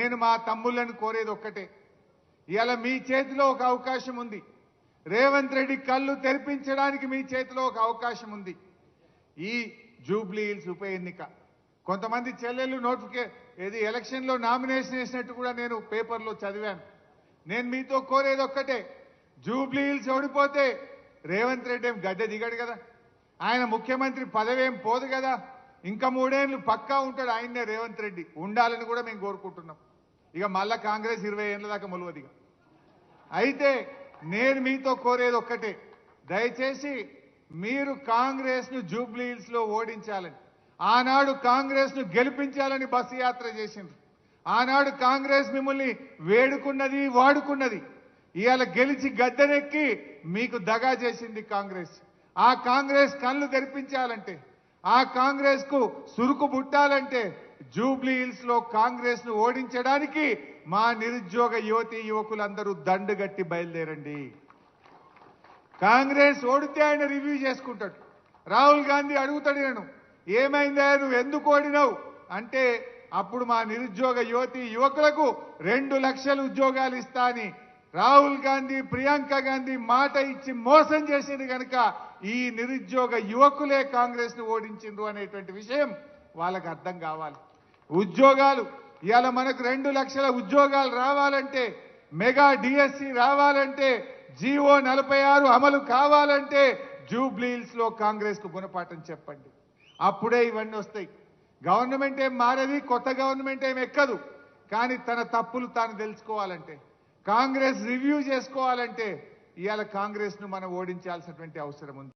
నేను మా తమ్ముళ్ళను కోరేది ఒక్కటే, ఇవాళ మీ చేతిలో ఒక అవకాశం ఉంది. రేవంత్ రెడ్డి కళ్ళు తెరిపించడానికి మీ చేతిలో ఒక అవకాశం ఉంది. ఈ జూబ్లీ హిల్స్ ఉప ఎన్నిక కొంతమంది చెల్లెళ్ళు ఏది ఎలక్షన్లో నామినేషన్ వేసినట్టు కూడా నేను పేపర్లో చదివాను. నేను మీతో కోరేది ఒక్కటే, జూబ్లీ హిల్స్ ఓడిపోతే రేవంత్ రెడ్డి ఏం గద్దె దిగడు కదా, ఆయన ముఖ్యమంత్రి పదవేం పోదు కదా, ఇంకా 3 ఏళ్ళు పక్కా ఉంటాడు ఆయన్నే రేవంత్ రెడ్డి ఉండాలని కూడా మేము కోరుకుంటున్నాం. ఇక మళ్ళా కాంగ్రెస్ 20 ఏళ్ళ దాకా మొలవదిగా. అయితే నేను మీతో కోరేది ఒక్కటే, దయచేసి మీరు కాంగ్రెస్ ను జూబ్లీ హిల్స్ లో ఓడించాలని, ఆనాడు కాంగ్రెస్ ను గెలిపించాలని బస్సు యాత్ర చేసిండ్రు. ఆనాడు కాంగ్రెస్ మిమ్మల్ని వేడుకున్నది, వాడుకున్నది. ఇవాళ గెలిచి గద్దెనెక్కి మీకు దగా చేసింది కాంగ్రెస్. ఆ కాంగ్రెస్ కళ్ళు తెరిపించాలంటే, ఆ కాంగ్రెస్ కు సురుకు బుట్టాలంటే జూబ్లీ హిల్స్ లో కాంగ్రెస్ ను ఓడించడానికి మా నిరుద్యోగ యువతి యువకులందరూ దండుగట్టి బయలుదేరండి. కాంగ్రెస్ ఓడితే ఆయన రివ్యూ చేసుకుంటాడు. రాహుల్ గాంధీ అడుగుతాడు, నేను ఏమైందా నువ్వు ఎందుకు ఓడినావు అంటే, అప్పుడు మా నిరుద్యోగ యువతి యువకులకు 2 లక్షల ఉద్యోగాలు ఇస్తా అని రాహుల్ గాంధీ, ప్రియాంక గాంధీ మాట ఇచ్చి మోసం చేసింది కనుక ఈ నిరుద్యోగ యువకులే కాంగ్రెస్ ను ఓడించిండ్రు అనేటువంటి విషయం వాళ్ళకి అర్థం కావాలి. ఉద్యోగాలు ఇవాళ మనకు 2 లక్షల ఉద్యోగాలు రావాలంటే, మెగా డిఎస్సి రావాలంటే, జీవో 46 అమలు కావాలంటే జూబ్లీ హిల్స్ లో కాంగ్రెస్ కు గుణపాఠం చెప్పండి. అప్పుడే ఇవన్నీ వస్తాయి. గవర్నమెంట్ ఏం మారది, కొత్త గవర్నమెంట్ ఏం ఎక్కదు. కానీ తన తప్పులు తాను తెలుసుకోవాలంటే, కాంగ్రెస్ రివ్యూ చేసుకోవాలంటే ఇవాళ కాంగ్రెస్ ను మనం ఓడించాల్సినటువంటి అవసరం ఉంది.